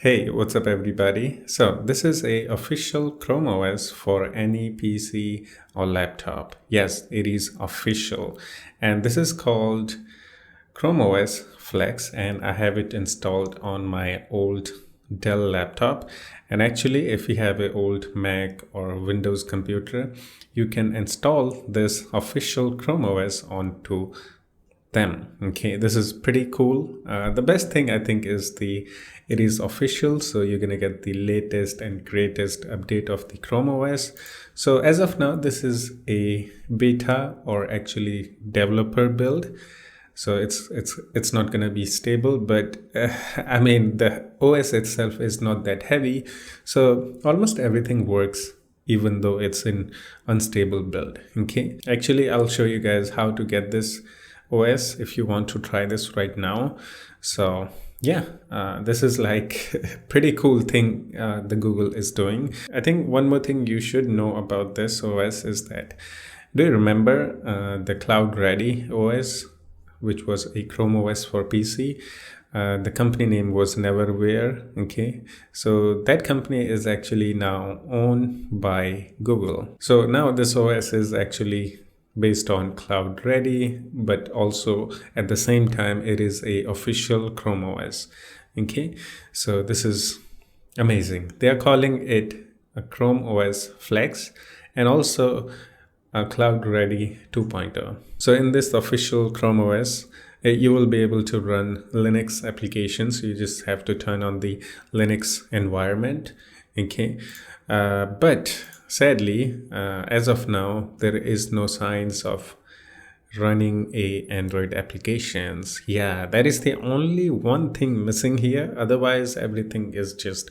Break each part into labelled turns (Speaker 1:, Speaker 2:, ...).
Speaker 1: Hey, what's up everybody? So this is a official Chrome OS for any PC or laptop. Yes, it is official. And this is called Chrome OS Flex and I have it installed on my old Dell laptop. And actually, if you have an old Mac or Windows computer, you can install this official Chrome OS onto them. Okay, this is pretty cool. The best thing I think is it is official, so you're gonna get the latest and greatest update of the Chrome OS. So as of now, this is a beta or actually developer build. So it's not gonna be stable, but I mean the OS itself is not that heavy, so almost everything works even though it's in unstable build. Okay, actually I'll show you guys how to get this OS if you want to try this right now. So yeah, this is like a pretty cool thing the Google is doing. I think one more thing you should know about this OS is that, do you remember the Cloud Ready OS, which was a Chrome OS for PC? The company name was Neverware. Okay, so that company is actually now owned by Google. So now this OS is actually based on Cloud Ready, but also at the same time it is a official Chrome OS. Okay, so this is amazing. They are calling it a Chrome OS Flex and also a Cloud Ready 2.0. So in this official Chrome OS, you will be able to run Linux applications. You just have to turn on the Linux environment. Okay, but sadly, as of now, there is no signs of running a Android applications. Yeah, that is the only one thing missing here. Otherwise, everything is just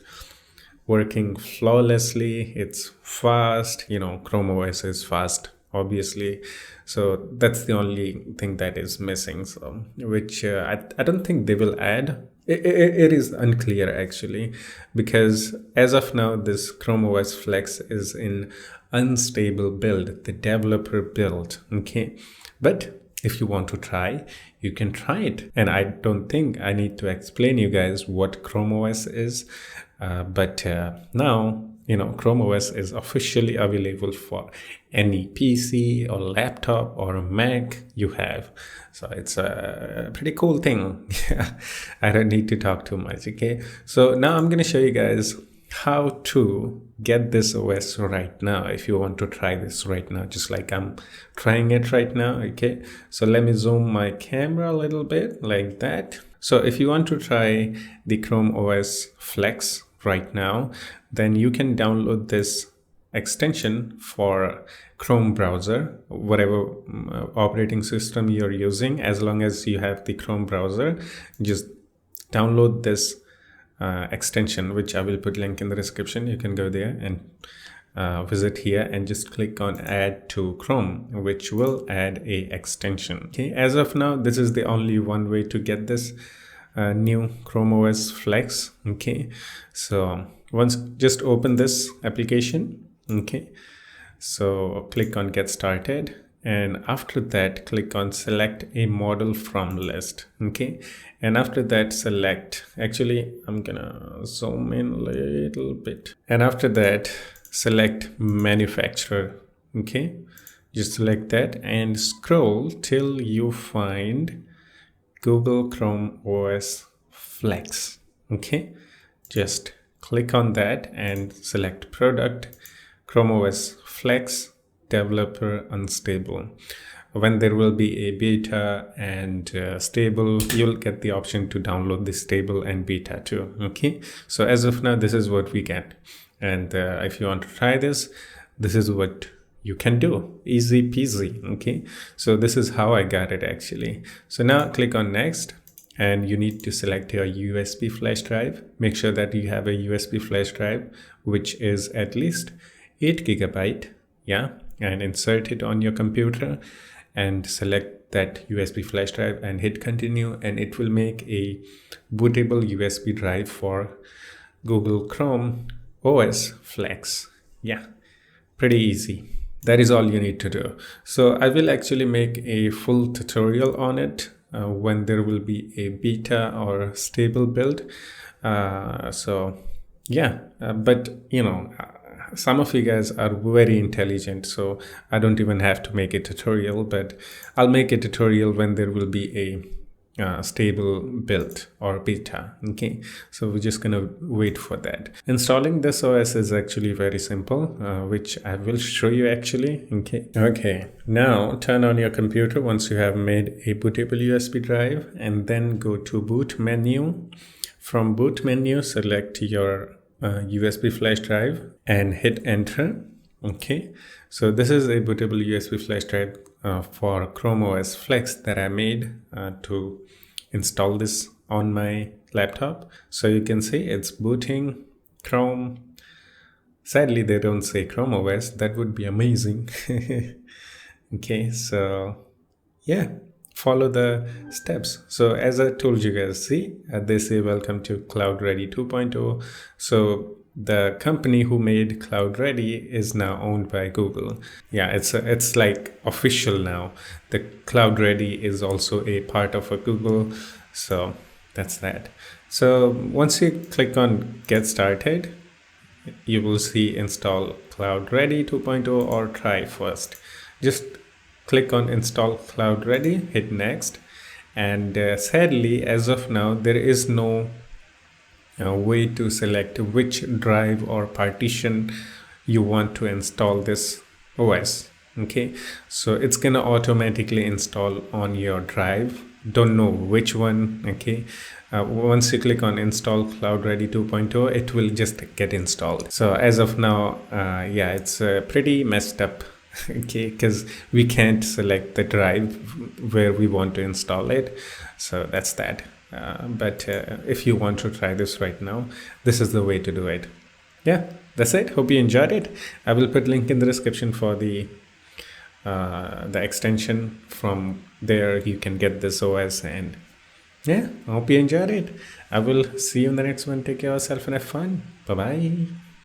Speaker 1: working flawlessly. It's fast. Chrome OS is fast, obviously. So that's the only thing that is missing. So, which I don't think they will add. It is unclear actually, because as of now, this Chrome OS Flex is in unstable build, the developer build. Okay, but if you want to try, you can try it. And I don't think I need to explain you guys what Chrome OS is. But now, Chrome OS is officially available for any PC or laptop or Mac you have. So it's a pretty cool thing. I don't need to talk too much. Okay, so now I'm going to show you guys how to get this OS right now. If you want to try this right now, just like I'm trying it right now. Okay, so let me zoom my camera a little bit like that. So if you want to try the Chrome OS Flex right now, then you can download this extension for Chrome browser, whatever operating system you're using. As long as you have the Chrome browser, just download this extension, which I will put link in the description. You can go there and visit here and just click on add to Chrome, which will add a extension. Okay, as of now, this is the only one way to get this new Chrome OS Flex. Okay, so once just open this application. Okay, so click on get started, and after that click on select a model from list. Okay, and after that select, actually I'm gonna zoom in a little bit, and after that select manufacturer. Okay, just select that and scroll till you find Google Chrome OS Flex. Okay, just click on that and select product, Chrome OS Flex, developer unstable. When there will be a beta and stable, you'll get the option to download the stable and beta too. Okay, so as of now, this is what we get. And if you want to try this, this is what you can do. Easy peasy. Okay, so this is how I got it actually. So now click on next, and you need to select your USB flash drive. Make sure that you have a USB flash drive which is at least 8 GB. Yeah, and insert it on your computer and select that USB flash drive and hit continue, and it will make a bootable USB drive for Google Chrome OS Flex. Yeah, pretty easy. That is all you need to do. So I will actually make a full tutorial on it when there will be a beta or stable build. So yeah, but some of you guys are very intelligent, so I don't even have to make a tutorial, but I'll make a tutorial when there will be a stable build or beta. Okay, so we're just gonna wait for that. Installing this OS is actually very simple, which I will show you actually. Okay, now turn on your computer once you have made a bootable USB drive, and then go to boot menu. From boot menu, select your USB flash drive and hit enter. Okay, so this is a bootable USB flash drive for Chrome OS Flex that I made to install this on my laptop. So you can see it's booting Chrome. Sadly, they don't say Chrome OS. That would be amazing. Okay, so yeah, follow the steps. So as I told you guys, see, they say welcome to Cloud Ready 2.0. So the company who made Cloud Ready is now owned by Google. Yeah, it's like official now. The Cloud Ready is also a part of a Google. So that's that. So once you click on get started, you will see install Cloud Ready 2.0 or try first. Just click on install Cloud Ready, hit next, and sadly as of now there is no way to select which drive or partition you want to install this OS. Okay, so it's gonna automatically install on your drive, don't know which one. Okay, once you click on install Cloud Ready 2.0, it will just get installed. So as of now, yeah, it's pretty messed up. Okay, because we can't select the drive where we want to install it. So that's that. But if you want to try this right now, this is the way to do it. Yeah, that's it. Hope you enjoyed it. I will put link in the description for the extension. From there you can get this OS, and yeah, I hope you enjoyed it. I will see you in the next one. Take care of yourself and have fun. Bye bye.